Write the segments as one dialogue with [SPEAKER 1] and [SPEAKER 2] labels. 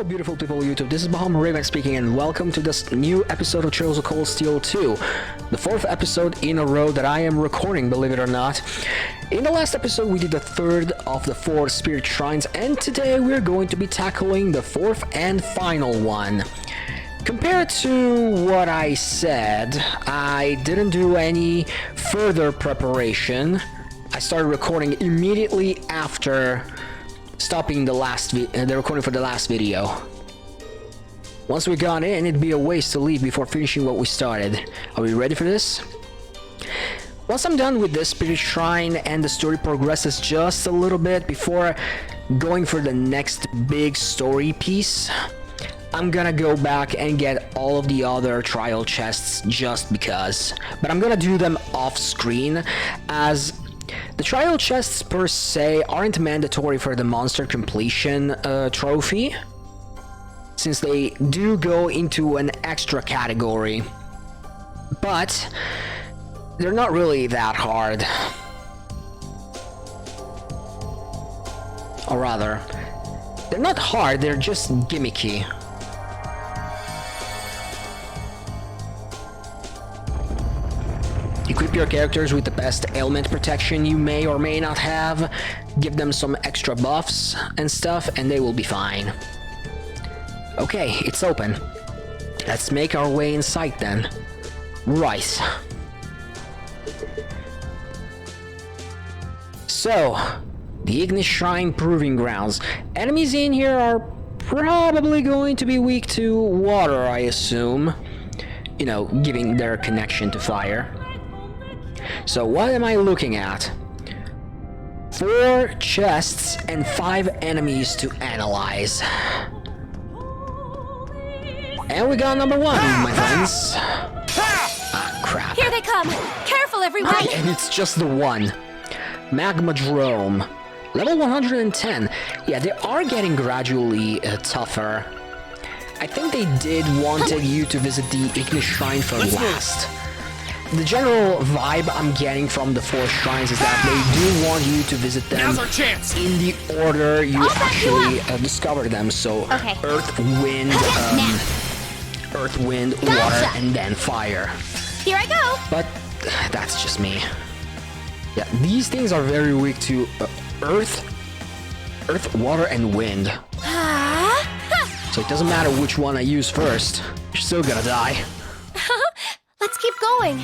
[SPEAKER 1] Hello beautiful people of YouTube, this is Baham Raven speaking and welcome to this new episode of Trails of Cold Steel 2. The fourth episode in a row that I am recording, believe it or not. In the last episode we did the third of the four spirit shrines, and today we're going to be tackling the fourth and final one. Compared to what I said, I didn't do any further preparation. I started recording immediately after stopping the recording for the last video. Once we got in, it'd be a waste to leave before finishing what we started. Are we ready for this? Once I'm done with this spirit shrine and the story progresses just a little bit before going for the next big story piece, I'm gonna go back and get all of the other trial chests just because. But I'm gonna do them off screen, as the trial chests per se aren't mandatory for the monster completion trophy, since they do go into an extra category, but they're not really that hard. Or rather, they're not hard, they're just gimmicky. Equip your characters with the best ailment protection you may or may not have, give them some extra buffs and stuff, and they will be fine. Okay, it's open. Let's make our way inside then. Right. So, the Ignis Shrine Proving Grounds. Enemies in here are probably going to be weak to water, I assume. You know, giving their connection to fire. So what am I looking at? 4 chests and 5 enemies to analyze. And we got number 1, my friends. Ah, crap.
[SPEAKER 2] Here they come! Careful, everyone!
[SPEAKER 1] And it's just the one. Magmadrome. Level 110. Yeah, they are getting gradually tougher. I think they did wanted you to visit the Ignis Shrine for last. The general vibe I'm getting from the 4 shrines is that they do want you to visit them in the order you actually discover them. So Earth, Wind, Water, and then Fire.
[SPEAKER 2] Here I go!
[SPEAKER 1] But that's just me. Yeah, these things are very weak to Earth, Water, and Wind. So it doesn't matter which one I use first, you're still gonna die.
[SPEAKER 2] Let's keep going.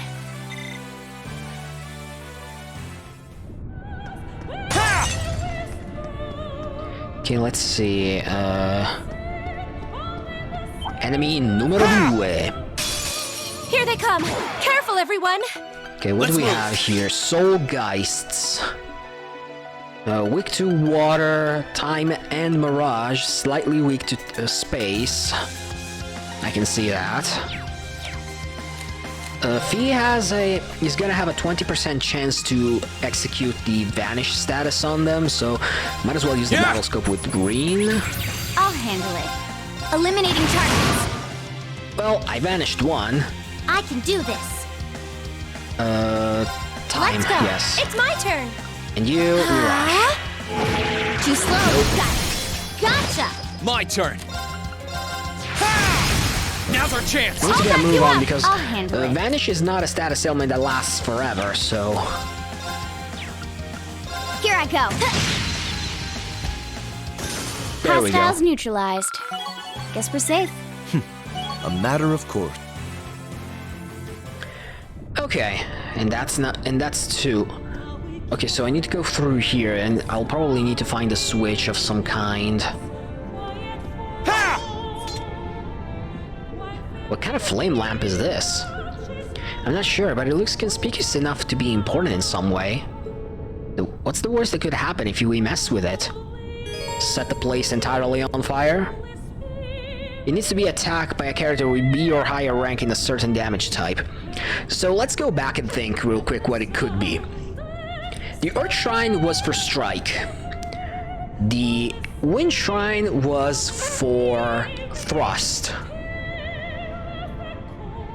[SPEAKER 1] Okay, let's see. Enemy numero 2.
[SPEAKER 2] Here they come. Careful, everyone.
[SPEAKER 1] Okay, what do we have here? Soul Geists. Weak to water, time, and mirage. Slightly weak to space. I can see that. He's gonna have a 20% chance to execute the vanish status on them, so might as well use the battle scope with green.
[SPEAKER 2] I'll handle it. Eliminating targets.
[SPEAKER 1] Well, I vanished one.
[SPEAKER 2] I can do this.
[SPEAKER 1] Time,
[SPEAKER 2] Let's go.
[SPEAKER 1] yes.
[SPEAKER 2] It's my turn.
[SPEAKER 1] And you, Mirage.
[SPEAKER 2] Too slow. Nope. Gotcha.
[SPEAKER 3] My turn. Now's our chance!
[SPEAKER 1] I need to get a move on because
[SPEAKER 2] it.
[SPEAKER 1] Vanish is not a status ailment that lasts forever, so...
[SPEAKER 2] Here I go!
[SPEAKER 1] There we go.
[SPEAKER 2] Hostiles neutralized. Guess we're safe.
[SPEAKER 3] A matter of course.
[SPEAKER 1] Okay, and that's 2. Okay, so I need to go through here, and I'll probably need to find a switch of some kind. What kind of flame lamp is this? I'm not sure, but it looks conspicuous enough to be important in some way. What's the worst that could happen if we mess with it? Set the place entirely on fire? It needs to be attacked by a character with B or higher rank in a certain damage type. So let's go back and think real quick what it could be. The Earth Shrine was for Strike. The Wind Shrine was for Thrust.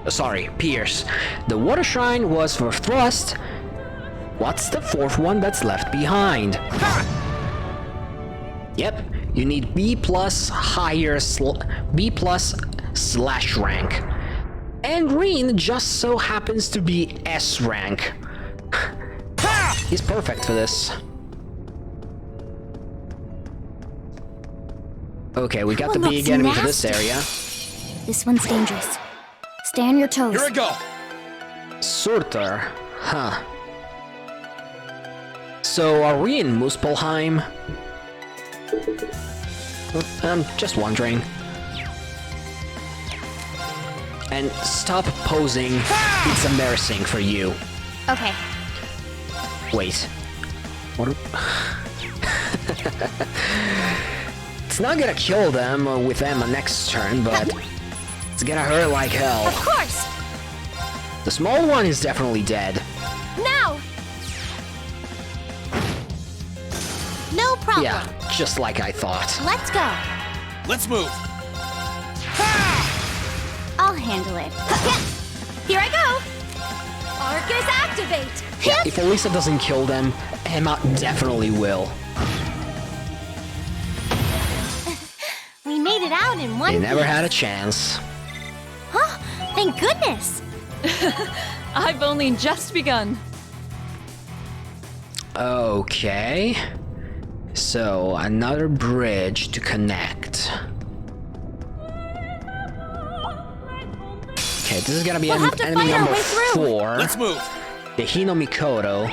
[SPEAKER 1] Sorry, Pierce. The Water Shrine was for Thrust. What's the 4th one that's left behind? Yep, You need B plus higher B plus slash rank. And Green just so happens to be S rank. He's perfect for this. Okay, we got the big enemy for this area.
[SPEAKER 2] This one's dangerous. Stay on your toes.
[SPEAKER 3] Here I go.
[SPEAKER 1] Surtur. Huh. So, are we in Muspelheim? I'm just wondering. And stop posing. It's embarrassing for you.
[SPEAKER 2] Okay.
[SPEAKER 1] Wait. What? It's not gonna kill them with Emma next turn, but it's gonna hurt like hell.
[SPEAKER 2] Of course!
[SPEAKER 1] The small one is definitely dead.
[SPEAKER 2] Now! No problem.
[SPEAKER 1] Yeah, just like I thought.
[SPEAKER 2] Let's go.
[SPEAKER 3] Let's move.
[SPEAKER 2] I'll handle it. Here I go. Arcus activate.
[SPEAKER 1] Yeah, if Elisa doesn't kill them, Emma definitely will.
[SPEAKER 2] We made it out in one
[SPEAKER 1] They never
[SPEAKER 2] piece.
[SPEAKER 1] had a chance.
[SPEAKER 2] Huh? Thank goodness.
[SPEAKER 4] I've only just begun.
[SPEAKER 1] Okay. So, another bridge to connect. Okay, this is gonna be
[SPEAKER 2] We'll have to
[SPEAKER 1] enemy
[SPEAKER 2] fight our
[SPEAKER 1] number
[SPEAKER 2] way through.
[SPEAKER 1] 4.
[SPEAKER 3] Let's move.
[SPEAKER 1] The Hino Mikoto.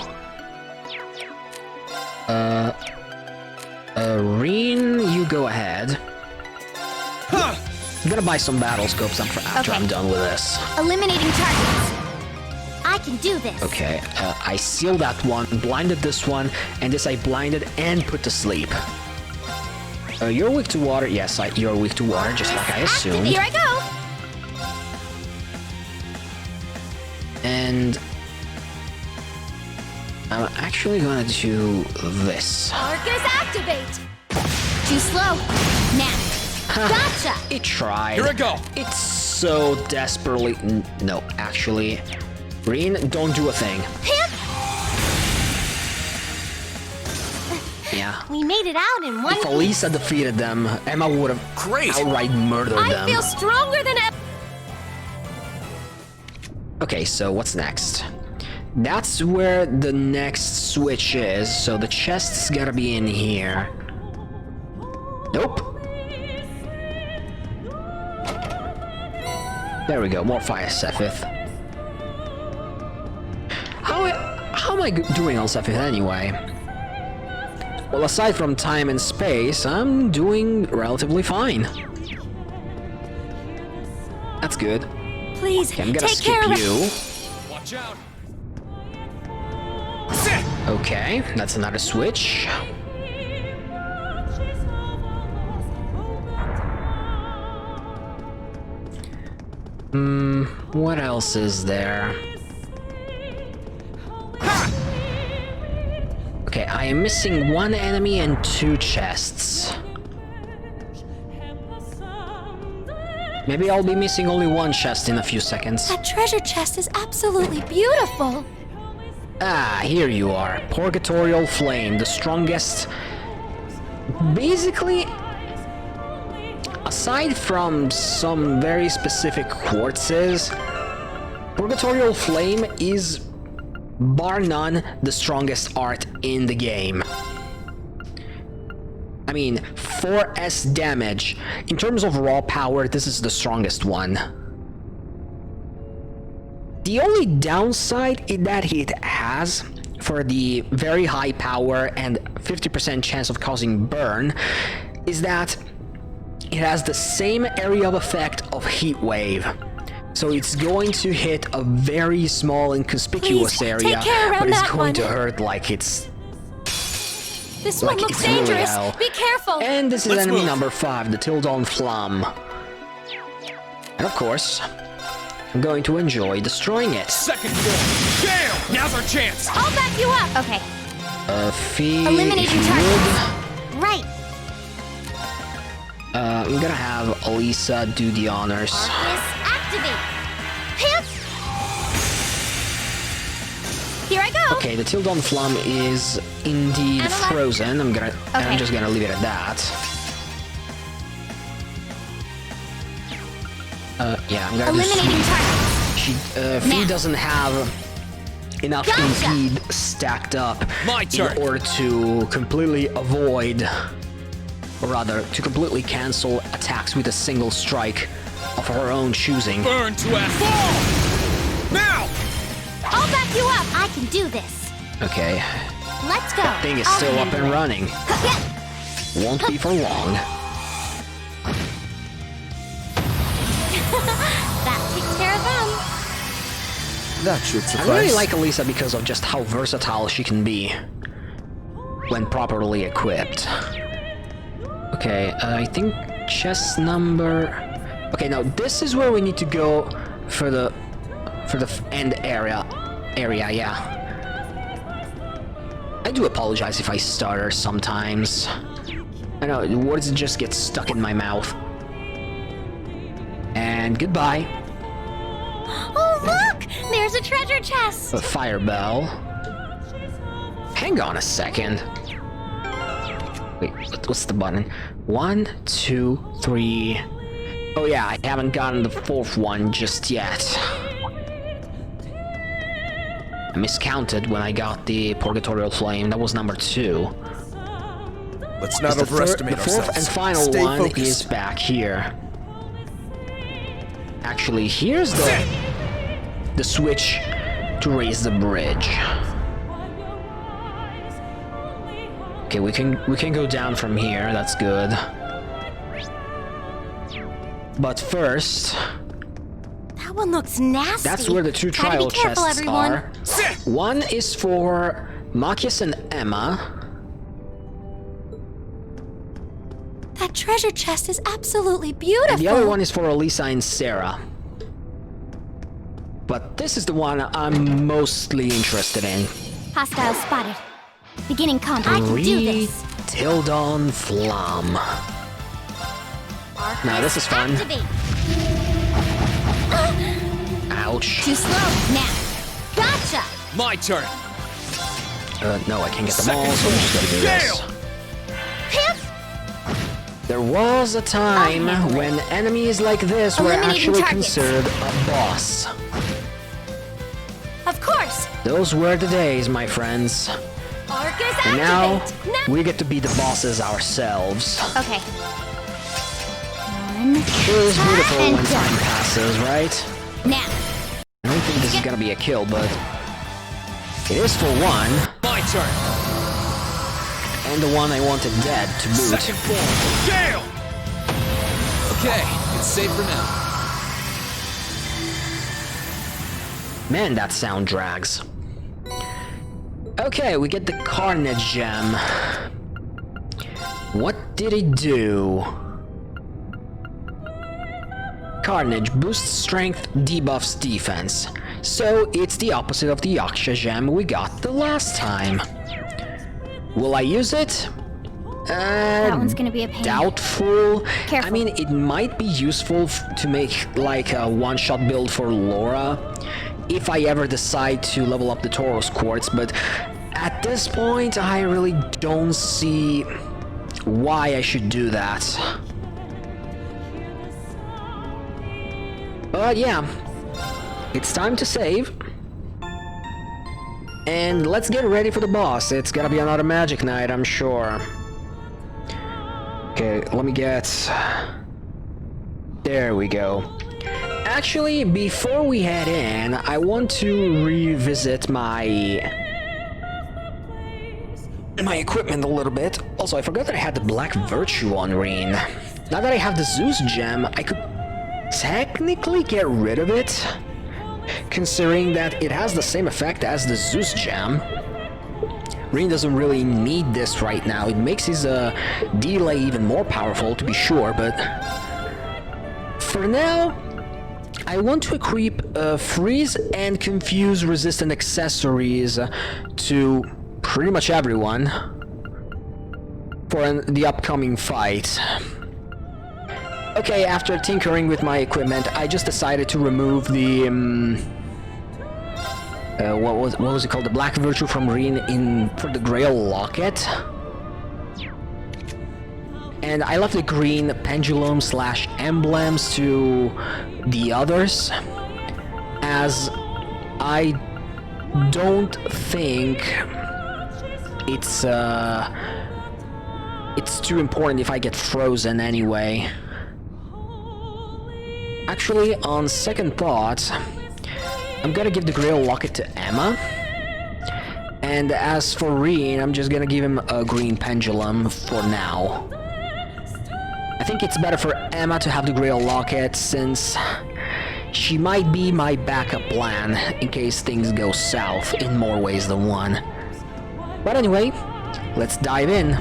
[SPEAKER 1] Reen, you go ahead.
[SPEAKER 3] Huh.
[SPEAKER 1] I'm gonna buy some battle scopes after
[SPEAKER 2] Okay.
[SPEAKER 1] I'm done with this.
[SPEAKER 2] Eliminating targets. I can do this.
[SPEAKER 1] Okay, I sealed that one, blinded this one, and this I blinded and put to sleep. You're weak to water. Yes, you're weak to water, just like I assumed.
[SPEAKER 2] Here I go.
[SPEAKER 1] And I'm actually gonna do this.
[SPEAKER 2] Arcus activate. Too slow. Now. Gotcha.
[SPEAKER 1] It tried.
[SPEAKER 3] Here I go.
[SPEAKER 1] It's so desperately... No, actually. Green, don't do a thing. Yeah.
[SPEAKER 2] We made it out in one
[SPEAKER 1] If
[SPEAKER 2] piece.
[SPEAKER 1] Elisa defeated them, Emma would have
[SPEAKER 3] Great.
[SPEAKER 1] outright murdered
[SPEAKER 2] I
[SPEAKER 1] them.
[SPEAKER 2] feel stronger than ever.
[SPEAKER 1] Okay, so what's next? That's where the next switch is, so the chest's gotta be in here. Nope. There we go, more fire, Sephiroth. How am I doing on Sephiroth anyway? Well, aside from time and space, I'm doing relatively fine. That's good.
[SPEAKER 2] Please,
[SPEAKER 1] Okay, I'm gonna
[SPEAKER 2] take
[SPEAKER 1] skip
[SPEAKER 2] care of it.
[SPEAKER 1] you.
[SPEAKER 3] Watch out.
[SPEAKER 1] Okay, that's another switch. What else is there? Okay, I am missing one enemy and 2 chests. Maybe I'll be missing only 1 chest in a few seconds.
[SPEAKER 2] That treasure chest is absolutely beautiful.
[SPEAKER 1] Ah, here you are. Purgatorial Flame, the strongest... Basically, aside from some very specific quartzes, Purgatorial Flame is, bar none, the strongest art in the game. I mean, 4S damage. In terms of raw power, this is the strongest one. The only downside that it has for the very high power and 50% chance of causing burn is that it has the same area of effect of Heat Wave. So it's going to hit a very small inconspicuous
[SPEAKER 2] Please,
[SPEAKER 1] area,
[SPEAKER 2] take care around
[SPEAKER 1] but it's
[SPEAKER 2] that
[SPEAKER 1] going
[SPEAKER 2] one.
[SPEAKER 1] to hurt like it's...
[SPEAKER 2] This
[SPEAKER 1] Like
[SPEAKER 2] one looks
[SPEAKER 1] it's really
[SPEAKER 2] dangerous.
[SPEAKER 1] hell.
[SPEAKER 2] Be careful.
[SPEAKER 1] And this is
[SPEAKER 3] Let's
[SPEAKER 1] enemy
[SPEAKER 3] move.
[SPEAKER 1] number 5, the Tildon Flam. And of course, I'm going to enjoy destroying it.
[SPEAKER 3] Second floor. Bam! Now's our chance.
[SPEAKER 2] I'll back you up. Okay.
[SPEAKER 1] Fee, if
[SPEAKER 2] Eliminating
[SPEAKER 1] you
[SPEAKER 2] targets.
[SPEAKER 1] would.
[SPEAKER 2] Right.
[SPEAKER 1] I'm gonna have Elisa do the honors.
[SPEAKER 2] Arcus activate. Pants. Here I go.
[SPEAKER 1] Okay, the Tildon Flam is indeed
[SPEAKER 2] Analyze.
[SPEAKER 1] frozen. And
[SPEAKER 2] Okay.
[SPEAKER 1] I'm just gonna leave it at that. Yeah, I'm gonna do
[SPEAKER 2] Eliminating
[SPEAKER 1] sweep.
[SPEAKER 2] target.
[SPEAKER 1] Fee
[SPEAKER 2] Now.
[SPEAKER 1] doesn't have enough
[SPEAKER 2] Gotcha.
[SPEAKER 1] impede stacked up
[SPEAKER 3] My turn.
[SPEAKER 1] in order to completely avoid, or rather, to completely cancel attacks with a single strike of her own choosing.
[SPEAKER 3] Burn to ash. Fall! Now!
[SPEAKER 2] I'll back you up. I can do this.
[SPEAKER 1] Okay,
[SPEAKER 2] Let's go.
[SPEAKER 1] thing is
[SPEAKER 2] I'll
[SPEAKER 1] still up
[SPEAKER 2] handle
[SPEAKER 1] and
[SPEAKER 2] it.
[SPEAKER 1] running.
[SPEAKER 2] Yeah.
[SPEAKER 1] Won't be for long.
[SPEAKER 2] That takes care of them.
[SPEAKER 5] That should
[SPEAKER 1] I
[SPEAKER 5] suffice.
[SPEAKER 1] really like Elisa because of just how versatile she can be when properly equipped. Okay, I think chest number... Okay, now this is where we need to go for the end area, yeah. I do apologize if I stutter sometimes. I know, words just get stuck in my mouth. And goodbye.
[SPEAKER 2] Oh, look! There's a treasure chest.
[SPEAKER 1] A fire bell. Hang on a second. Wait, what's the button? 1, 2, 3. Oh yeah, I haven't gotten the fourth one just yet. I miscounted when I got the Purgatorial Flame. That was number 2.
[SPEAKER 5] Let's not
[SPEAKER 1] The
[SPEAKER 5] overestimate
[SPEAKER 1] fourth
[SPEAKER 5] ourselves.
[SPEAKER 1] and final
[SPEAKER 5] Stay
[SPEAKER 1] one
[SPEAKER 5] focused.
[SPEAKER 1] is back here. Actually, here's the switch to raise the bridge. Okay, we can go down from here. That's good. But first,
[SPEAKER 2] That one looks nasty.
[SPEAKER 1] that's where the 2
[SPEAKER 2] Try to
[SPEAKER 1] trial
[SPEAKER 2] be careful,
[SPEAKER 1] chests
[SPEAKER 2] everyone.
[SPEAKER 1] are. One is for Machias and Emma.
[SPEAKER 2] That treasure chest is absolutely beautiful.
[SPEAKER 1] And the other one is for Elisa and Sarah. But this is the one I'm mostly interested in.
[SPEAKER 2] Hostile spotted. Beginning combat. I can do this.
[SPEAKER 1] Tildon Flam. Now this is fun.
[SPEAKER 2] Activate.
[SPEAKER 1] Ouch.
[SPEAKER 2] Too slow. Now. Gotcha.
[SPEAKER 3] My turn.
[SPEAKER 1] No, I can't get them all, so I'm just gonna do this.
[SPEAKER 2] Pimp.
[SPEAKER 1] There was a time when enemies like this were
[SPEAKER 2] Eliminating
[SPEAKER 1] actually
[SPEAKER 2] targets.
[SPEAKER 1] considered a boss.
[SPEAKER 2] Of course.
[SPEAKER 1] Those were the days, my friends.
[SPEAKER 2] Arcus
[SPEAKER 1] And now,
[SPEAKER 2] activate. Now.
[SPEAKER 1] we get to be the bosses ourselves.
[SPEAKER 2] Okay. One.
[SPEAKER 1] Sure is beautiful
[SPEAKER 2] And
[SPEAKER 1] when
[SPEAKER 2] done.
[SPEAKER 1] time passes, right?
[SPEAKER 2] Now.
[SPEAKER 1] I don't think this is gonna be a kill, but it is for one,
[SPEAKER 3] My turn.
[SPEAKER 1] and the one I wanted dead to boot.
[SPEAKER 3] Second form. Gale! Okay, it's safe for now.
[SPEAKER 1] Man, that sound drags. Okay, we get the Carnage Gem. What did it do? Carnage boosts strength, debuffs defense. So it's the opposite of the Yaksha Gem we got the last time. Will I use it?
[SPEAKER 2] That one's gonna be a pain.
[SPEAKER 1] Doubtful.
[SPEAKER 2] Careful.
[SPEAKER 1] I mean, it might be useful to make like a one-shot build for Laura if I ever decide to level up the Tauros Quartz, but at this point I really don't see why I should do that. But yeah, it's time to save. And let's get ready for the boss. It's gonna be another magic night, I'm sure. Okay, let me get... There we go. Actually, before we head in, I want to revisit my equipment a little bit. Also, I forgot that I had the Black Virtue on Reen. Now that I have the Zeus gem, I could technically get rid of it, considering that it has the same effect as the Zeus gem. Reen doesn't really need this right now. It makes his delay even more powerful, to be sure, but for now, I want to equip freeze and confuse resistant accessories to pretty much everyone for the upcoming fight. Okay, after tinkering with my equipment, I just decided to remove the what was it called? The Black Virtue from Reen for the Grail Locket. and I left the green pendulum slash emblems to the others, as I don't think it's too important if I get frozen anyway. Actually, on second thought, I'm gonna give the Grail Locket to Emma. And as for Reen, I'm just gonna give him a green pendulum for now. I think it's better for Emma to have the Grail Locket, since she might be my backup plan in case things go south in more ways than one. But anyway, let's dive in.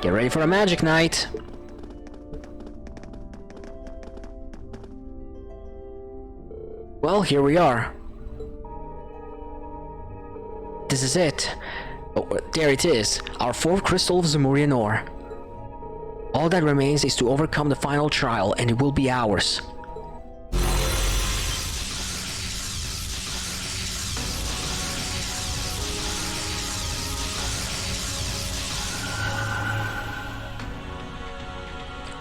[SPEAKER 1] Get ready for a magic night. Well, here we are. This is it. Oh, there it is, our fourth crystal of Zemurian ore. All that remains is to overcome the final trial, and it will be ours.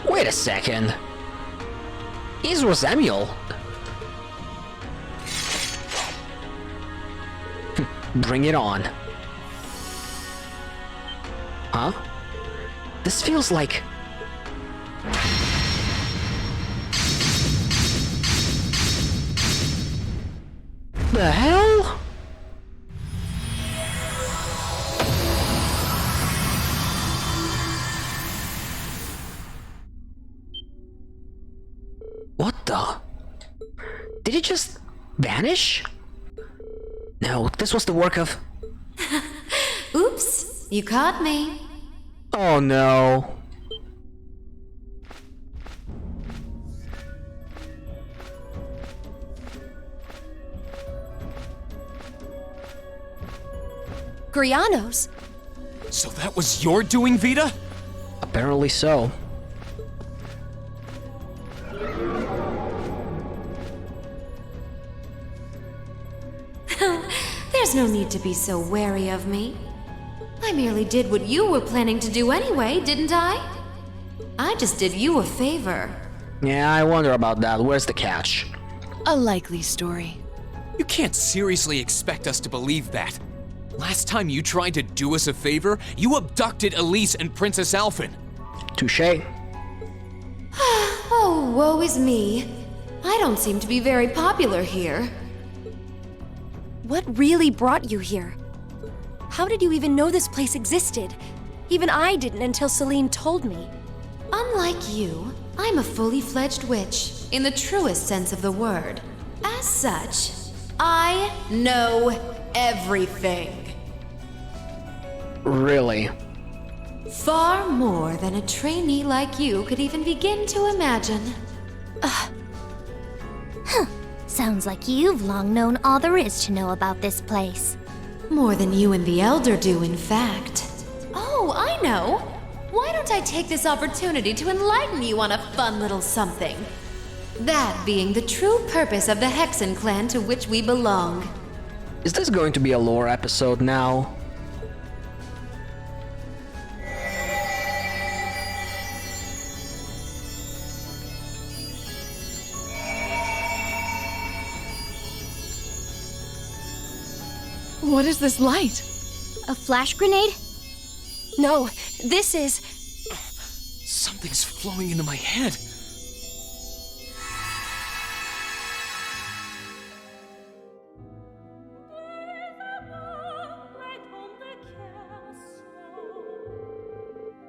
[SPEAKER 1] Wait a second. Is Rosamiel? Bring it on. Huh? This feels like... The hell? What the? Did it just vanish? No, this was the work of...
[SPEAKER 2] Oops, you caught me.
[SPEAKER 1] Oh no.
[SPEAKER 2] Grianos?
[SPEAKER 3] So that was your doing, Vita?
[SPEAKER 1] Apparently so.
[SPEAKER 2] There's no need to be so wary of me. I merely did what you were planning to do anyway, didn't I? I just did you a favor.
[SPEAKER 1] Yeah, I wonder about that. Where's the catch?
[SPEAKER 4] A likely story.
[SPEAKER 3] You can't seriously expect us to believe that. Last time you tried to do us a favor, you abducted Elise and Princess Alphen.
[SPEAKER 1] Touché.
[SPEAKER 2] Oh, woe is me. I don't seem to be very popular here.
[SPEAKER 6] What really brought you here? How did you even know this place existed? Even I didn't until Celine told me.
[SPEAKER 2] Unlike you, I'm a fully fledged witch, in the truest sense of the word. As such, I know everything.
[SPEAKER 1] Really?
[SPEAKER 2] Far more than a trainee like you could even begin to imagine.
[SPEAKER 7] Sounds like you've long known all there is to know about this place.
[SPEAKER 2] More than you and the Elder do, in fact. Oh, I know! Why don't I take this opportunity to enlighten you on a fun little something? That being the true purpose of the Hexen clan to which we belong.
[SPEAKER 1] Is this going to be a lore episode now?
[SPEAKER 4] What is this light?
[SPEAKER 7] A flash grenade?
[SPEAKER 6] No, this is...
[SPEAKER 3] Something's flowing into my head.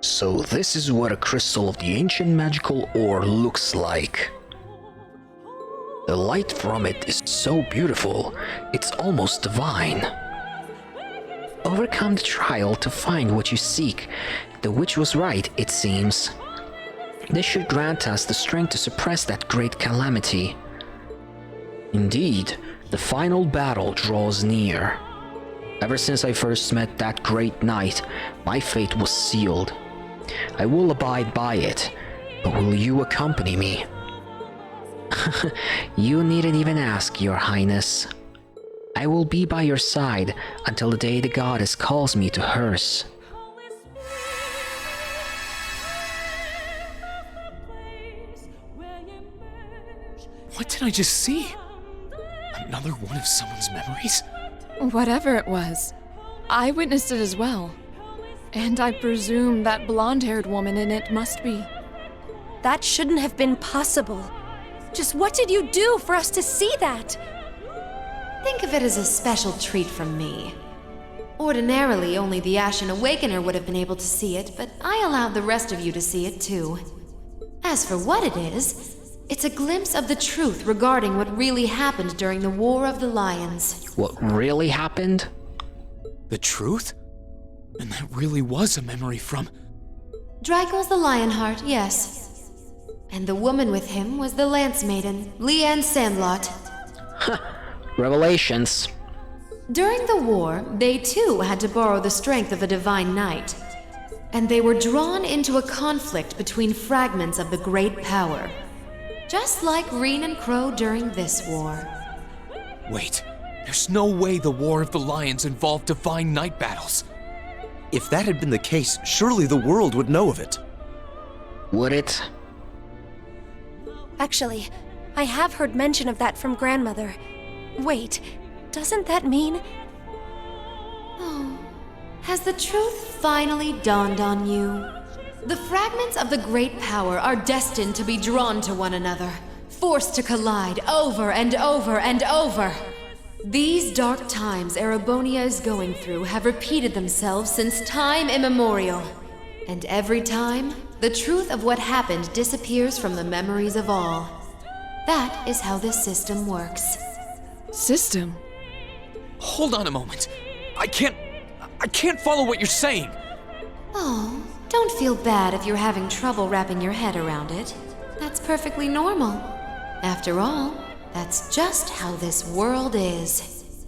[SPEAKER 1] So this is what a crystal of the ancient magical ore looks like. The light from it is so beautiful, it's almost divine. Overcome the trial to find what you seek. The witch was right, it seems. This should grant us the strength to suppress that great calamity. Indeed, the final battle draws near. Ever since I first met that great knight, my fate was sealed. I will abide by it, but will you accompany me? You needn't even ask, Your Highness. I will be by your side until the day the goddess calls me to hers.
[SPEAKER 3] What did I just see? Another one of someone's memories?
[SPEAKER 4] Whatever it was, I witnessed it as well. And I presume that blonde-haired woman in it must be.
[SPEAKER 6] That shouldn't have been possible. Just what did you do for us to see that?
[SPEAKER 2] Think of it as a special treat from me. Ordinarily, only the Ashen Awakener would have been able to see it, but I allowed the rest of you to see it too. As for what it is, it's a glimpse of the truth regarding what really happened during the War of the Lions.
[SPEAKER 1] What really happened?
[SPEAKER 3] The truth? And that really was a memory from...
[SPEAKER 2] Drykel's the Lionheart, yes. And the woman with him was the Lance Maiden, Leanne Sandlot.
[SPEAKER 1] Revelations.
[SPEAKER 2] During the war, they too had to borrow the strength of a divine knight. And they were drawn into a conflict between fragments of the great power. Just like Reen and Crow during this war.
[SPEAKER 3] Wait, there's no way the War of the Lions involved divine knight battles.
[SPEAKER 5] If that had been the case, surely the world would know of it.
[SPEAKER 1] Would it?
[SPEAKER 6] Actually, I have heard mention of that from Grandmother. Wait, doesn't that mean...
[SPEAKER 2] Oh, has the truth finally dawned on you? The fragments of the great power are destined to be drawn to one another, forced to collide over and over and over. These dark times Erebonia is going through have repeated themselves since time immemorial. And every time, the truth of what happened disappears from the memories of all. That is how this system works.
[SPEAKER 4] System?
[SPEAKER 3] Hold on a moment. I can't follow what you're saying.
[SPEAKER 2] Oh, don't feel bad if you're having trouble wrapping your head around it. That's perfectly normal. After all, that's just how this world is.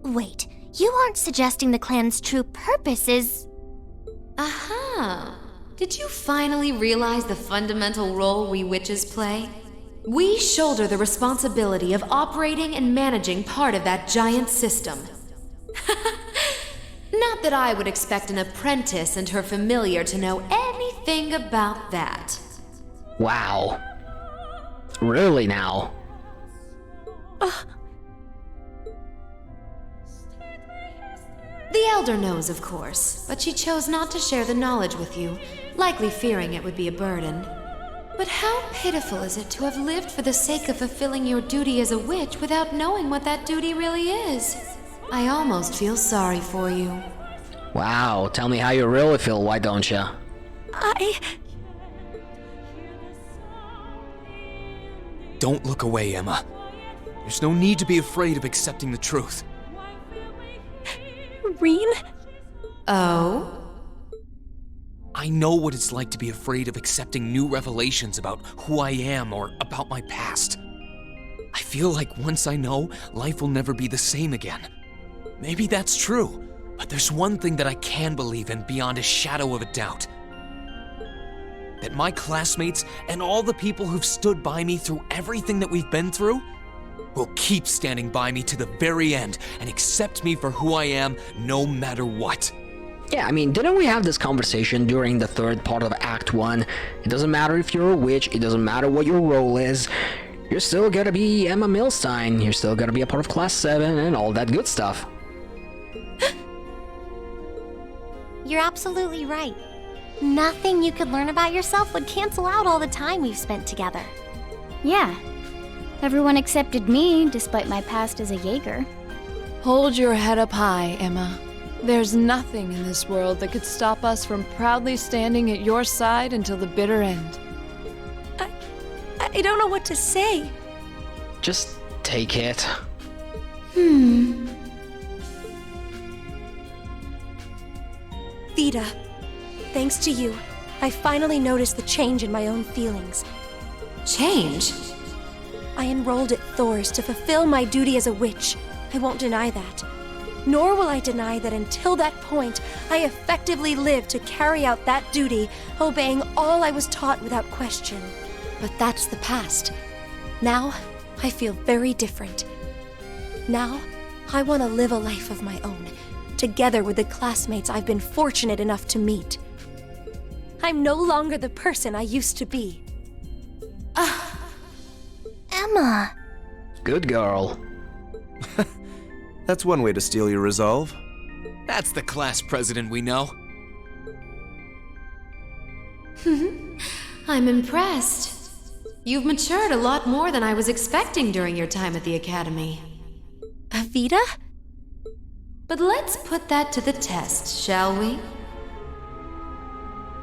[SPEAKER 7] Wait, you aren't suggesting the clan's true purpose is...
[SPEAKER 2] Aha! Did you finally realize the fundamental role we witches play? We shoulder the responsibility of operating and managing part of that giant system. Not that I would expect an apprentice and her familiar to know anything about that.
[SPEAKER 1] Wow. Really now?
[SPEAKER 2] The Elder knows, of course, but she chose not to share the knowledge with you, likely fearing it would be a burden. But how pitiful is it to have lived for the sake of fulfilling your duty as a witch without knowing what that duty really is? I almost feel sorry for you.
[SPEAKER 1] Wow, tell me how you really feel, why don't you?
[SPEAKER 3] Don't look away, Emma. There's no need to be afraid of accepting the truth.
[SPEAKER 6] Reen?
[SPEAKER 2] Oh?
[SPEAKER 3] I know what it's like to be afraid of accepting new revelations about who I am or about my past. I feel like once I know, life will never be the same again. Maybe that's true, but there's one thing that I can believe in beyond a shadow of a doubt. That my classmates and all the people who've stood by me through everything that we've been through will keep standing by me to the very end and accept me for who I am no matter what.
[SPEAKER 1] Yeah, I mean, didn't we have this conversation during the third part of Act 1? It doesn't matter if you're a witch, it doesn't matter what your role is, you're still gonna be Emma Milstein, you're still gonna be a part of Class 7 and all that good stuff.
[SPEAKER 7] You're absolutely right. Nothing you could learn about yourself would cancel out all the time we've spent together.
[SPEAKER 8] Yeah. Everyone accepted me, despite my past as a Jaeger.
[SPEAKER 4] Hold your head up high, Emma. There's nothing in this world that could stop us from proudly standing at your side until the bitter end.
[SPEAKER 6] I don't know what to say.
[SPEAKER 1] Just take it.
[SPEAKER 6] Vita, thanks to you, I finally noticed the change in my own feelings.
[SPEAKER 2] Change?
[SPEAKER 6] I enrolled at Thor's to fulfill my duty as a witch. I won't deny that. Nor will I deny that until that point, I effectively lived to carry out that duty, obeying all I was taught without question. But that's the past. Now, I feel very different. Now, I want to live a life of my own, together with the classmates I've been fortunate enough to meet. I'm no longer the person I used to be.
[SPEAKER 7] Emma.
[SPEAKER 1] Good girl.
[SPEAKER 5] That's one way to steal your resolve.
[SPEAKER 3] That's the class president we know.
[SPEAKER 2] I'm impressed. You've matured a lot more than I was expecting during your time at the academy.
[SPEAKER 6] Vita?
[SPEAKER 2] But let's put that to the test, shall we?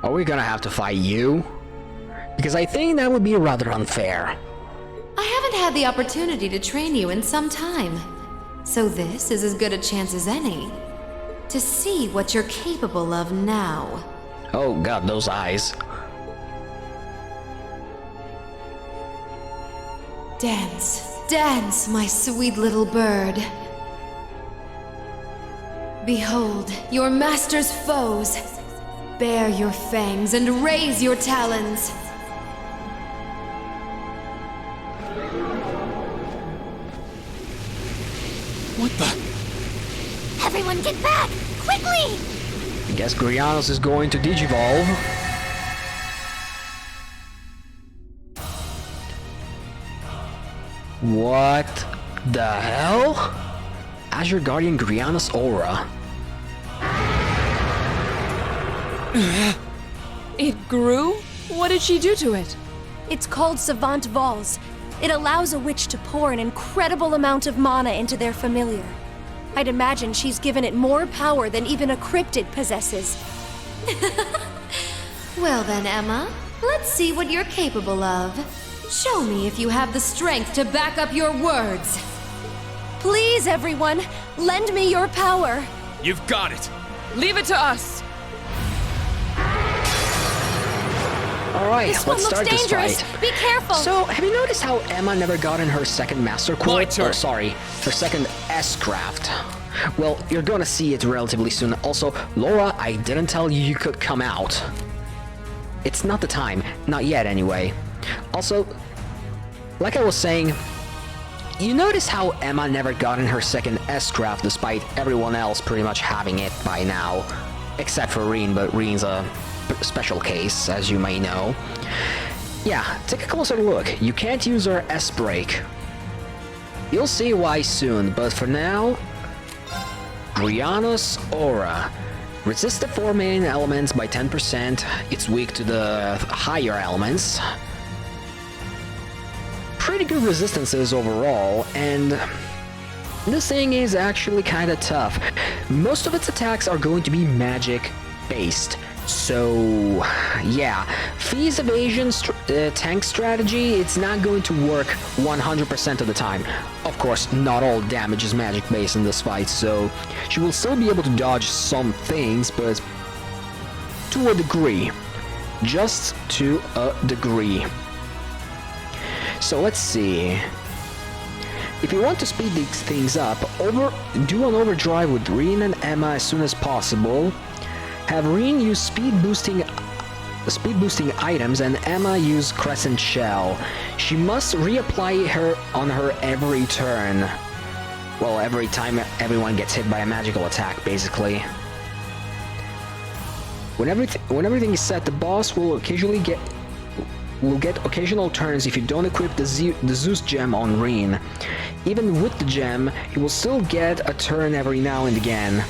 [SPEAKER 1] Are we gonna have to fight you? Because I think that would be rather unfair.
[SPEAKER 2] I haven't had the opportunity to train you in some time, so this is as good a chance as any to see what you're capable of now.
[SPEAKER 1] Oh god, those eyes.
[SPEAKER 2] Dance, dance, my sweet little bird. Behold, your master's foes. Bare your fangs and raise your talons.
[SPEAKER 3] What the?
[SPEAKER 7] Everyone get back! Quickly!
[SPEAKER 1] I guess Grianos is going to digivolve. What the hell? Azure Guardian Grianos Aura.
[SPEAKER 4] It grew? What did she do to it?
[SPEAKER 6] It's called Savant Vols. It allows a witch to pour an incredible amount of mana into their familiar. I'd imagine she's given it more power than even a cryptid possesses.
[SPEAKER 2] Well then, Emma, let's see what you're capable of. Show me if you have the strength to back up your words.
[SPEAKER 6] Please, everyone, lend me your power.
[SPEAKER 3] You've got it.
[SPEAKER 4] Leave it to us.
[SPEAKER 1] Alright,
[SPEAKER 6] This one
[SPEAKER 1] let's
[SPEAKER 6] looks
[SPEAKER 1] start
[SPEAKER 6] dangerous.
[SPEAKER 1] this fight.
[SPEAKER 6] Be careful.
[SPEAKER 1] So, have you noticed how Emma never got in her second Master
[SPEAKER 3] My
[SPEAKER 1] Core?
[SPEAKER 3] turn.
[SPEAKER 1] Oh, sorry, her second S-Craft. Well, you're gonna see it relatively soon. Also, Laura, I didn't tell you could come out. It's not the time. Not yet, anyway. Also, like I was saying, you notice how Emma never got in her second S-Craft despite everyone else pretty much having it by now. Except for Reen, but Reen's a special case, as you may know. Yeah, take a closer look. You can't use her S-Break. You'll see why soon, but for now... Grianos Aura. Resists the 4 main elements by 10%. It's weak to the higher elements. Pretty good resistances overall, and this thing is actually kinda tough. Most of its attacks are going to be magic based. So, yeah, Fee's evasion tank strategy, it's not going to work 100% of the time. Of course, not all damage is magic based in this fight, so she will still be able to dodge some things, but to a degree. Just to a degree. So let's see. If you want to speed these things up, do an overdrive with Reen and Emma as soon as possible. Have Reen use speed boosting items and Emma use Crescent Shell. She must reapply her on her every turn. Well, every time everyone gets hit by a magical attack, basically. When everything is set, the boss will get occasional turns if you don't equip the Zeus gem on Reen. Even with the gem, he will still get a turn every now and again.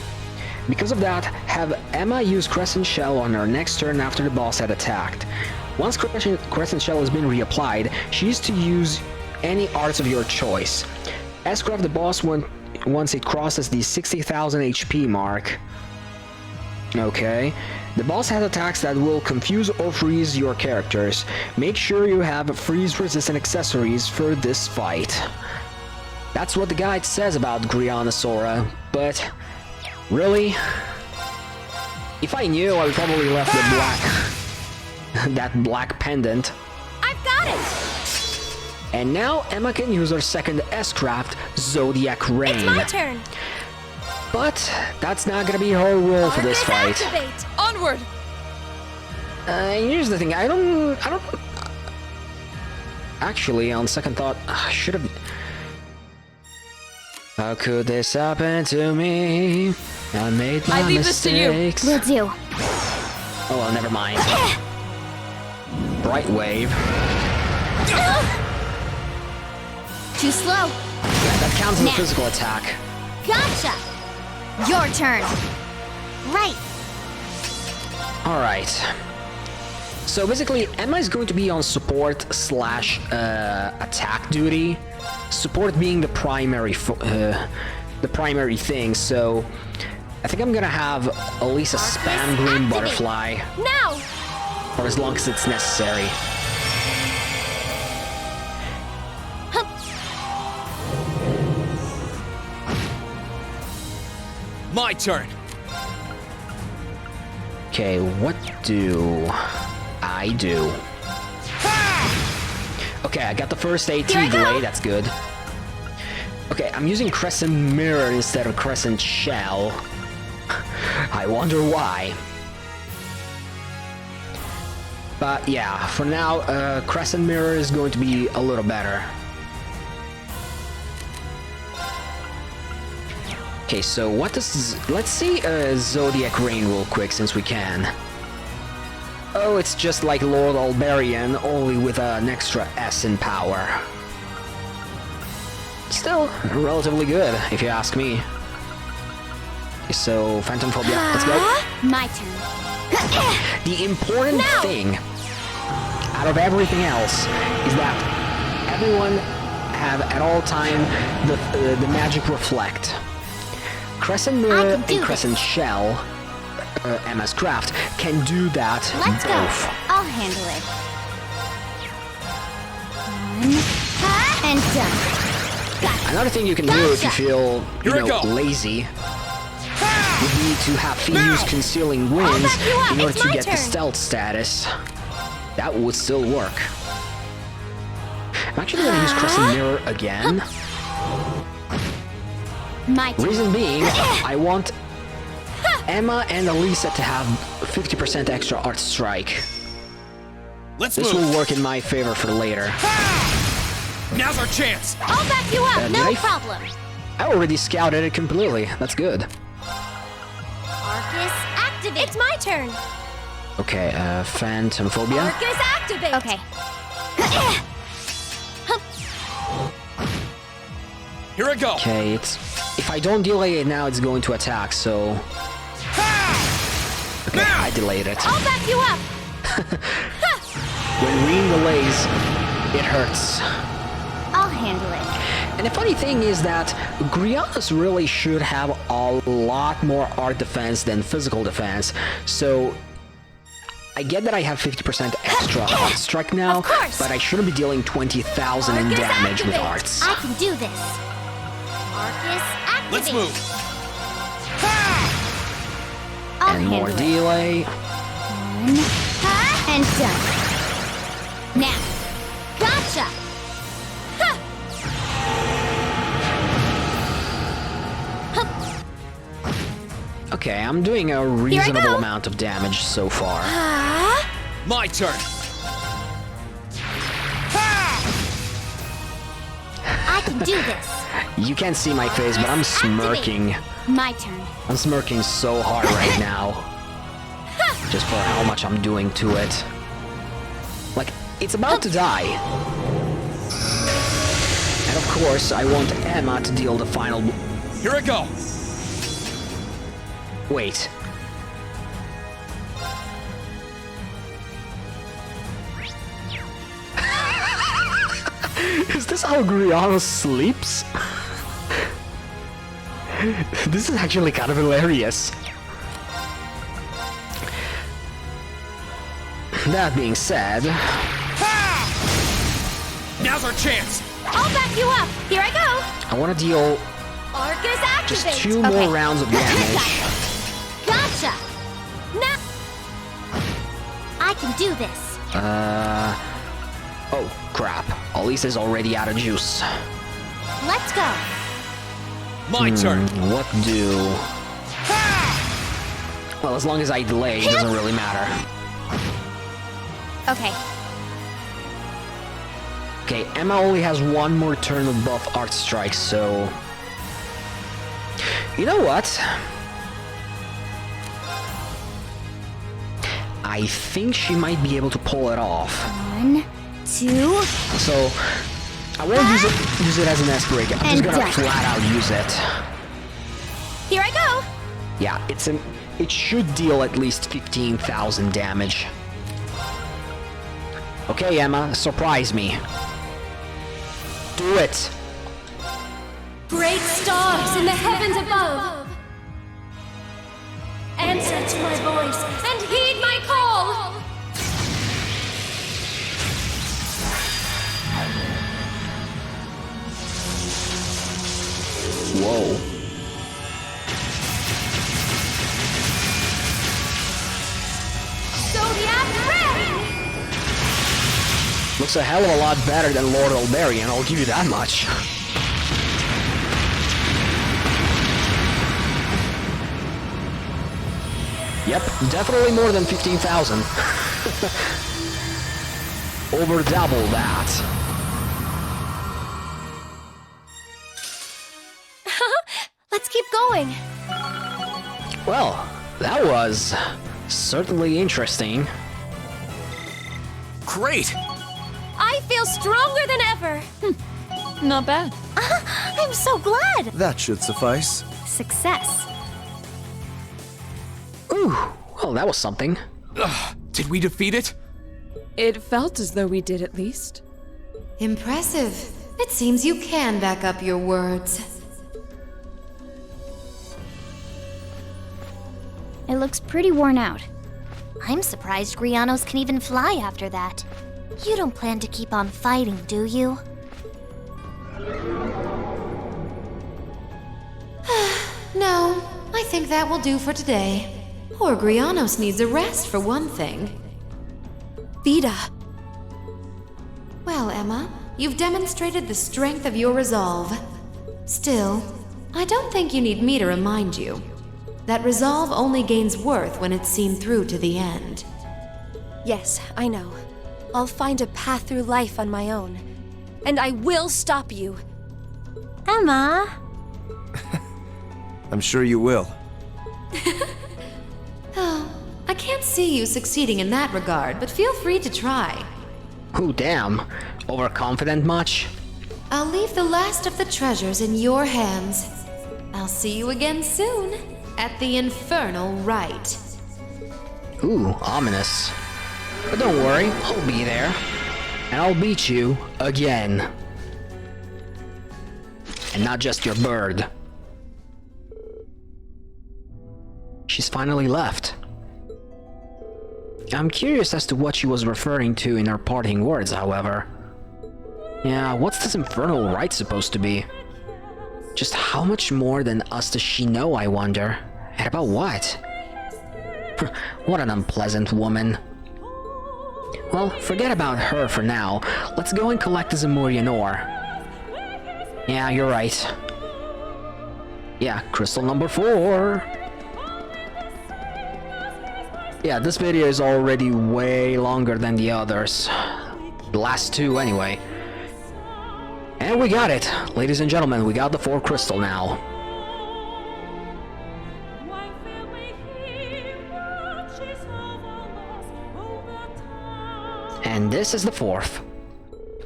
[SPEAKER 1] Because of that, have Emma use Crescent Shell on her next turn after the boss had attacked. Once Crescent Shell has been reapplied, she is to use any arts of your choice. S-Craft the boss once it crosses the 60,000 HP mark. Okay. The boss has attacks that will confuse or freeze your characters. Make sure you have freeze-resistant accessories for this fight. That's what the guide says about Grianos Aura, but really? If I knew, I would probably left the that black pendant.
[SPEAKER 6] I've got it!
[SPEAKER 1] And now Emma can use her second S-Craft, Zodiac Rain.
[SPEAKER 6] It's my turn!
[SPEAKER 1] But that's not gonna be her role for this fight.
[SPEAKER 6] Activate.
[SPEAKER 4] Onward!
[SPEAKER 1] Here's the thing, I don't... Actually, on second thought, I should have... How could this happen to me? I made my
[SPEAKER 4] I leave this to you.
[SPEAKER 1] mistakes.
[SPEAKER 8] Will do.
[SPEAKER 1] Oh well, never mind. Bright wave.
[SPEAKER 8] Too slow.
[SPEAKER 1] Yeah, that counts as a
[SPEAKER 8] Now.
[SPEAKER 1] physical attack.
[SPEAKER 8] Gotcha. Your turn.
[SPEAKER 7] Right.
[SPEAKER 1] Alright. So basically, Emma is going to be on support slash attack duty. Support being the primary thing, so I think I'm gonna have Elisa spam green
[SPEAKER 7] activate.
[SPEAKER 1] butterfly
[SPEAKER 7] Now!
[SPEAKER 1] for as long as it's necessary.
[SPEAKER 3] My turn.
[SPEAKER 1] Okay, what do I do? Okay, I got the first AT
[SPEAKER 7] Here I go.
[SPEAKER 1] delay, that's good. Okay, I'm using Crescent Mirror instead of Crescent Shell. I wonder why. But yeah, for now, Crescent Mirror is going to be a little better. Okay, so what does... Let's see Zodiac Rain real quick, since we can. Oh, it's just like Lord Alberian, only with an extra S in power. Still, relatively good, if you ask me. Okay, so, Phantom Phobia, let's go.
[SPEAKER 8] My turn.
[SPEAKER 1] The important thing, out of everything else, is that everyone have at all time the magic reflect. Crescent Mirror
[SPEAKER 8] can do
[SPEAKER 1] and Crescent
[SPEAKER 8] this.
[SPEAKER 1] Shell, MS Craft, can do that
[SPEAKER 8] Let's go.
[SPEAKER 1] both.
[SPEAKER 8] I'll handle it. One, and done. Got it.
[SPEAKER 1] Another thing you can do if you
[SPEAKER 8] Gotcha.
[SPEAKER 1] feel, you
[SPEAKER 3] Here I
[SPEAKER 1] know,
[SPEAKER 3] go.
[SPEAKER 1] lazy, would be to have Phoenix Concealing Winds
[SPEAKER 7] back you up.
[SPEAKER 1] in order
[SPEAKER 7] It's
[SPEAKER 1] to
[SPEAKER 7] my
[SPEAKER 1] get the
[SPEAKER 7] turn.
[SPEAKER 1] stealth status. That would still work. I'm actually gonna use Crescent Mirror again.
[SPEAKER 8] My turn.
[SPEAKER 1] Reason being, I want Emma and Elisa to have 50% extra Art Strike.
[SPEAKER 3] Let's
[SPEAKER 1] This
[SPEAKER 3] move.
[SPEAKER 1] will work in my favor for later.
[SPEAKER 3] Now's our chance.
[SPEAKER 7] I'll back you up,
[SPEAKER 1] did
[SPEAKER 7] no
[SPEAKER 1] I-
[SPEAKER 7] problem.
[SPEAKER 1] I already scouted it completely. That's good.
[SPEAKER 7] Arcus, activate. It's my turn.
[SPEAKER 1] Okay, Phantom Phobia.
[SPEAKER 7] Arcus, activate.
[SPEAKER 8] Okay.
[SPEAKER 3] Here I go.
[SPEAKER 1] Okay, it's... If I don't delay it now, it's going to attack, so... Okay, I delayed it.
[SPEAKER 7] I'll back you up.
[SPEAKER 1] When Reen delays, it hurts.
[SPEAKER 8] I'll handle it.
[SPEAKER 1] And the funny thing is that Grianos really should have a lot more art defense than physical defense, so... I get that I have 50% extra art strike now,
[SPEAKER 7] Of course.
[SPEAKER 1] but I shouldn't be dealing 20,000 in
[SPEAKER 7] Arcus,
[SPEAKER 1] damage with
[SPEAKER 7] activate.
[SPEAKER 1] arts.
[SPEAKER 8] I can do this.
[SPEAKER 7] Arcus, activate.
[SPEAKER 3] Let's move.
[SPEAKER 8] I'll
[SPEAKER 1] And more
[SPEAKER 8] handle it.
[SPEAKER 1] delay.
[SPEAKER 8] And done. Now.
[SPEAKER 7] Gotcha.
[SPEAKER 1] Okay, I'm doing a reasonable
[SPEAKER 7] go.
[SPEAKER 1] amount of damage so far.
[SPEAKER 3] My turn.
[SPEAKER 8] I can do this.
[SPEAKER 1] You can't see my face, but I'm smirking.
[SPEAKER 8] My turn.
[SPEAKER 1] I'm smirking so hard right now. Just for how much I'm doing to it. Like, it's about to die. And of course, I want Emma to deal the final...
[SPEAKER 3] Here I go.
[SPEAKER 1] Wait. Is this how Griano sleeps? This is actually kind of hilarious. That being said,
[SPEAKER 3] Now's our chance.
[SPEAKER 7] I'll back you up. Here I go.
[SPEAKER 1] I want to deal
[SPEAKER 7] Arcus, activate.
[SPEAKER 1] just 2
[SPEAKER 8] Okay.
[SPEAKER 1] more rounds of damage.
[SPEAKER 7] Gotcha. Now.
[SPEAKER 8] I can do this.
[SPEAKER 1] Oh, crap. Elisa's already out of juice.
[SPEAKER 8] Let's go.
[SPEAKER 3] My turn.
[SPEAKER 1] What do... Well, as long as I delay, it doesn't really matter.
[SPEAKER 8] Okay.
[SPEAKER 1] Okay, Emma only has 1 more turn of buff art strike, so... You know what? I think she might be able to pull it off.
[SPEAKER 8] 1, 2,
[SPEAKER 1] So, I won't use it as an S break. I'm just
[SPEAKER 8] And
[SPEAKER 1] gonna
[SPEAKER 8] done.
[SPEAKER 1] flat out use it.
[SPEAKER 6] Here I go!
[SPEAKER 1] Yeah, it should deal at least 15,000 damage. Okay, Emma, surprise me. Do it!
[SPEAKER 6] Great stars in the heavens above! Answer to my voice and heed my call!
[SPEAKER 1] Whoa.
[SPEAKER 6] Zodiac Ray!
[SPEAKER 1] Looks a hell of a lot better than Lord Elberian, I'll give you that much. Yep, definitely more than 15,000. Over double that.
[SPEAKER 6] Let's keep going.
[SPEAKER 1] Well, that was certainly interesting.
[SPEAKER 3] Great!
[SPEAKER 6] I feel stronger than ever.
[SPEAKER 4] Not bad.
[SPEAKER 7] I'm so glad!
[SPEAKER 5] That should suffice.
[SPEAKER 7] Success.
[SPEAKER 1] Ooh, well, that was something.
[SPEAKER 3] Did we defeat it?
[SPEAKER 4] It felt as though we did at least.
[SPEAKER 2] Impressive. It seems you can back up your words.
[SPEAKER 8] It looks pretty worn out.
[SPEAKER 7] I'm surprised Grianos can even fly after that. You don't plan to keep on fighting, do you?
[SPEAKER 2] No, I think that will do for today. Poor Grianos needs a rest for one thing.
[SPEAKER 6] Vita,
[SPEAKER 2] Well, Emma, you've demonstrated the strength of your resolve. Still, I don't think you need me to remind you. That resolve only gains worth when it's seen through to the end.
[SPEAKER 6] yes, I know. I'll find a path through life on my own. And I will stop you.
[SPEAKER 7] Emma!
[SPEAKER 5] I'm sure you will.
[SPEAKER 2] Oh, I can't see you succeeding in that regard, but feel free to try.
[SPEAKER 1] Ooh, damn. Overconfident much?
[SPEAKER 2] I'll leave the last of the treasures in your hands. I'll see you again soon, at the Infernal Rite.
[SPEAKER 1] Ooh, ominous. But don't worry, I'll be there. And I'll beat you again. And not just your bird. She's finally left. I'm curious as to what she was referring to in her parting words, however. Yeah, what's this infernal rite supposed to be? Just how much more than us does she know, I wonder? And about what? What an unpleasant woman. Well, forget about her for now. Let's go and collect the Zemurian ore. Yeah, you're right. Yeah, crystal number 4. Yeah, this video is already way longer than the others. The last 2 anyway. And we got it! Ladies and gentlemen, we got the 4 crystal now. And this is the 4th.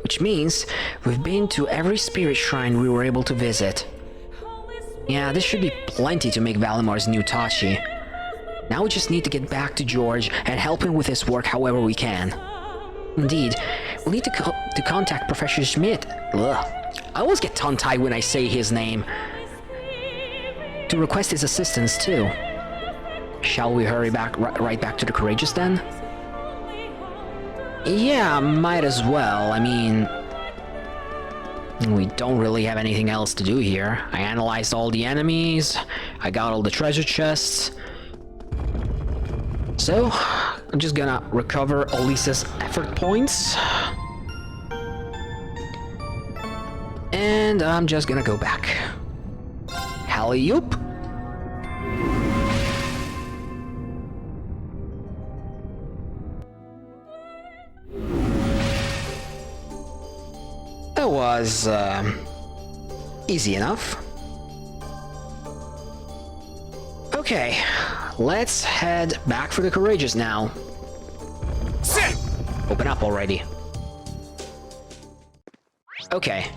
[SPEAKER 1] Which means we've been to every spirit shrine we were able to visit. Yeah, this should be plenty to make Valimar's new Tachi. Now we just need to get back to George and help him with his work however we can. Indeed, we'll need to contact Professor Schmidt. Ugh. I always get tongue-tied when I say his name. To request his assistance too. Shall we hurry back right back to the Courageous then? Yeah, might as well. I mean, we don't really have anything else to do here. I analyzed all the enemies, I got all the treasure chests. So, I'm just gonna recover Elisa's effort points. And I'm just gonna go back. Halley-oop. That was, easy enough. Okay, let's head back for the Courageous now.
[SPEAKER 3] Sit!
[SPEAKER 1] Open up already. Okay.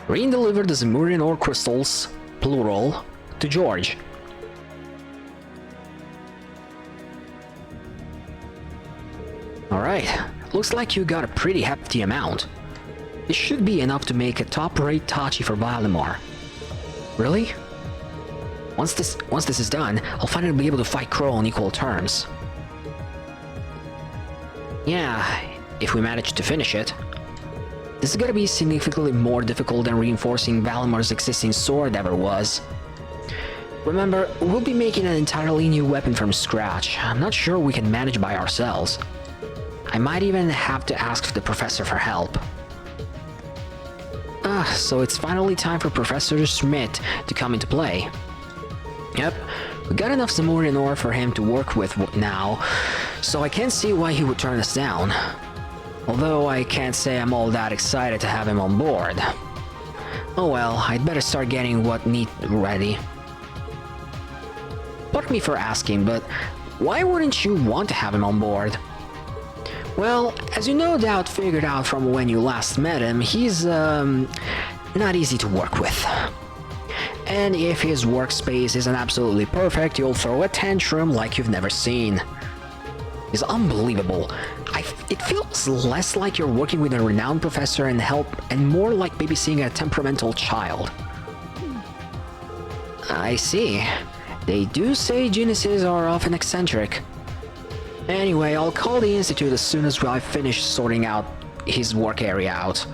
[SPEAKER 1] Reen delivered the Zemurian ore crystals, plural, to George. Alright, looks like you got a pretty hefty amount. This should be enough to make a top-rate Tachi for Valimar. Really? Once this is done, I'll finally be able to fight Crow on equal terms. Yeah, if we manage to finish it. This is gonna be significantly more difficult than reinforcing Valimar's existing sword ever was. Remember, we'll be making an entirely new weapon from scratch. I'm not sure we can manage by ourselves. I might even have to ask the professor for help. So it's finally time for Professor Schmidt to come into play. Yep, we got enough Zemurian ore for him to work with now, so I can't see why he would turn us down. Although I can't say I'm all that excited to have him on board. Oh well, I'd better start getting what need ready. Pardon me for asking, but why wouldn't you want to have him on board? Well, as you no doubt figured out from when you last met him, he's, not easy to work with. And if his workspace isn't absolutely perfect, you'll throw a tantrum like you've never seen. He's unbelievable. It feels less like you're working with a renowned professor and more like babysitting a temperamental child. I see. They do say geniuses are often eccentric. Anyway, I'll call the Institute as soon as I finish sorting out his work area out.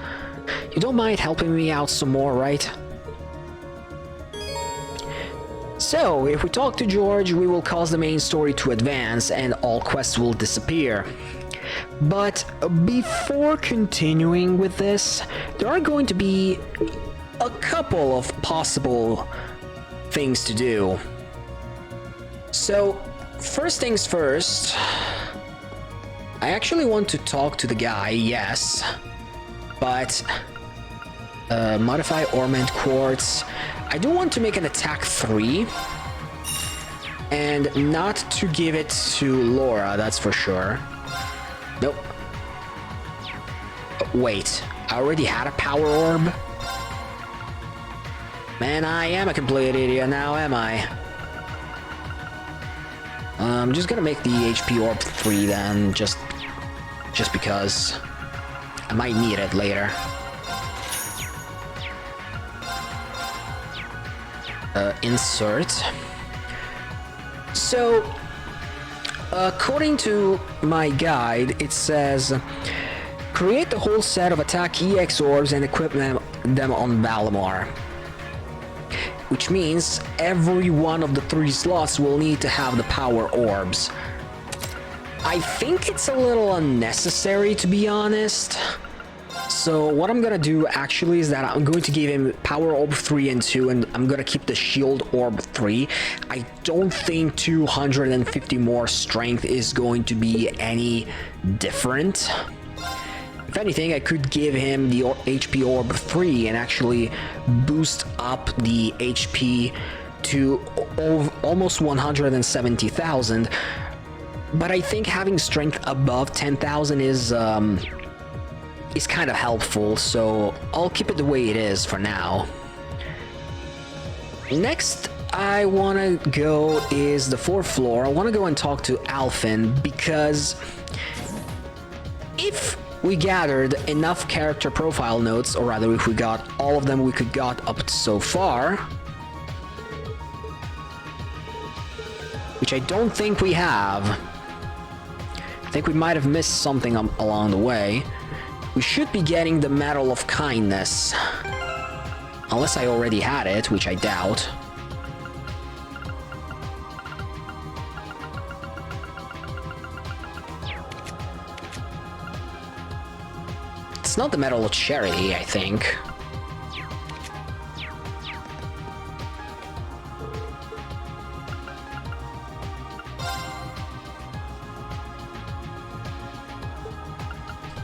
[SPEAKER 1] You don't mind helping me out some more, right? So, if we talk to George, we will cause the main story to advance and all quests will disappear. But before continuing with this, there are going to be a couple of possible things to do. So, first things first, I actually want to talk to the guy, yes, but modify Ornament Quartz. I do want to make an attack 3, and not to give it to Laura, that's for sure. Nope. Wait, I already had a power orb? Man, I am a complete idiot now, am I? I'm just gonna make the HP orb 3 then, just because I might need it later. Insert. So, according to my guide, it says, create the whole set of attack EX orbs and equip them on Valimar. Which means every one of the 3 slots will need to have the power orbs. I think it's a little unnecessary, to be honest. So what I'm gonna do actually is that I'm going to give him power orb 3 and 2, and I'm gonna keep the shield orb 3. I don't think 250 more strength is going to be any different. If anything, I could give him the HP orb 3 and actually boost up the HP to almost 170,000. But I think having strength above 10,000 is kind of helpful, so I'll keep it the way it is for now. Next I want to go is the 4th floor. I want to go and talk to Alphen, because if we gathered enough character profile notes, or rather if we got all of them we could got up so far, which I don't think we have. I think we might have missed something along the way. We should be getting the Medal of Kindness. Unless I already had it, which I doubt. It's not the Medal of Charity, I think.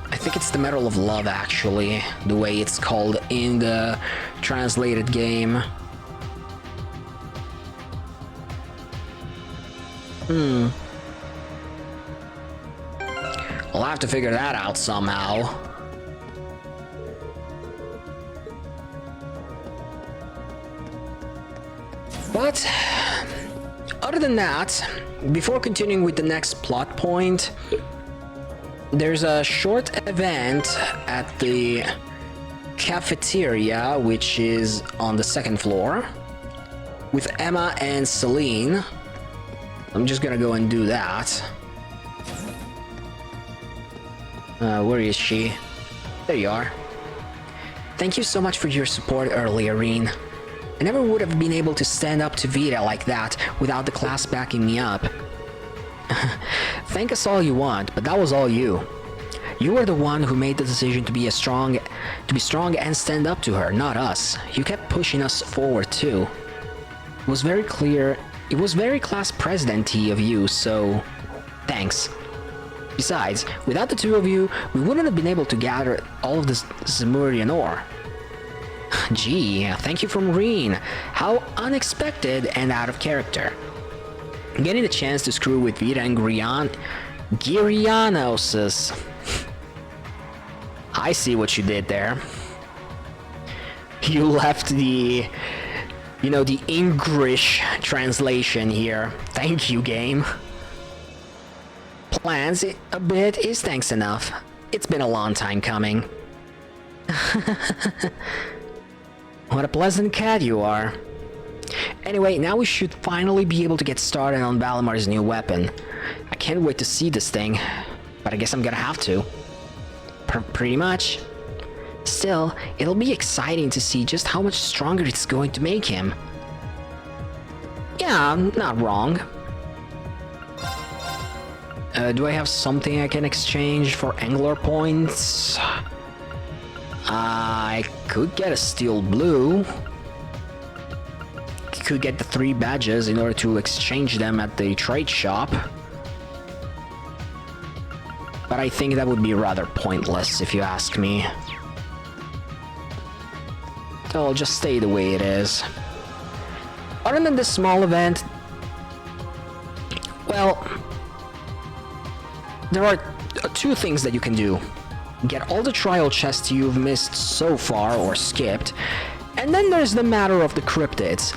[SPEAKER 1] I think it's the Medal of Love, actually, the way it's called in the translated game. I'll have to figure that out somehow. But other than that, before continuing with the next plot point, there's a short event at the cafeteria, which is on the second floor, with Emma and Celine. I'm just gonna go and do that. Where is she? There you are. Thank you so much for your support earlier, Reen. I never would have been able to stand up to Vita like that without the class backing me up. Thank us all you want, but that was all you. You were the one who made the decision to be strong and stand up to her, not us. You kept pushing us forward too. It was very clear. It was very class president-y of you, so thanks. Besides, without the two of you, we wouldn't have been able to gather all of this Zemurian ore. Gee, thank you from Reen. How unexpected and out of character. Getting the chance to screw with Vita and Girianos. I see what you did there. You left the, the English translation here. Thank you, game. Plans a bit is thanks enough. It's been a long time coming. What a pleasant cat you are. Anyway, now we should finally be able to get started on Valamar's new weapon. I can't wait to see this thing, but I guess I'm gonna have to. Pretty much. Still, it'll be exciting to see just how much stronger it's going to make him. Yeah, I'm not wrong. Do I have something I can exchange for angler points? I could get a steel blue. Could get the 3 badges in order to exchange them at the trade shop. But I think that would be rather pointless if you ask me. So I'll just stay the way it is. Other than this small event, well, there are 2 things that you can do. Get all the trial chests you've missed so far or skipped, and then there's the matter of the cryptids.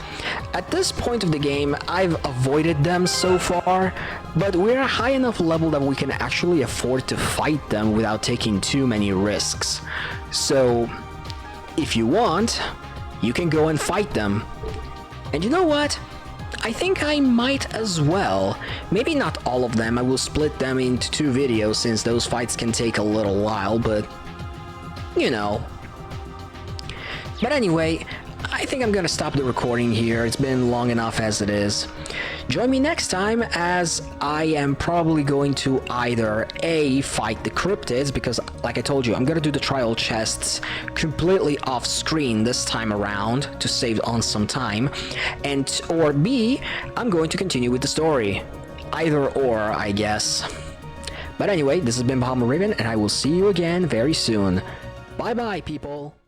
[SPEAKER 1] At this point of the game, I've avoided them so far, but we're a high enough level that we can actually afford to fight them without taking too many risks. So, if you want, you can go and fight them. And you know what? I think I might as well. Maybe not all of them, I will split them into 2 videos since those fights can take a little while, but But anyway, I think I'm gonna stop the recording here. It's been long enough as it is. Join me next time, as I am probably going to either A, fight the cryptids, because like I told you, I'm gonna do the trial chests completely off screen this time around to save on some time, or B, I'm going to continue with the story. Either or, I guess. But anyway, this has been Bahama Raven, and I will see you again very soon. Bye bye, people.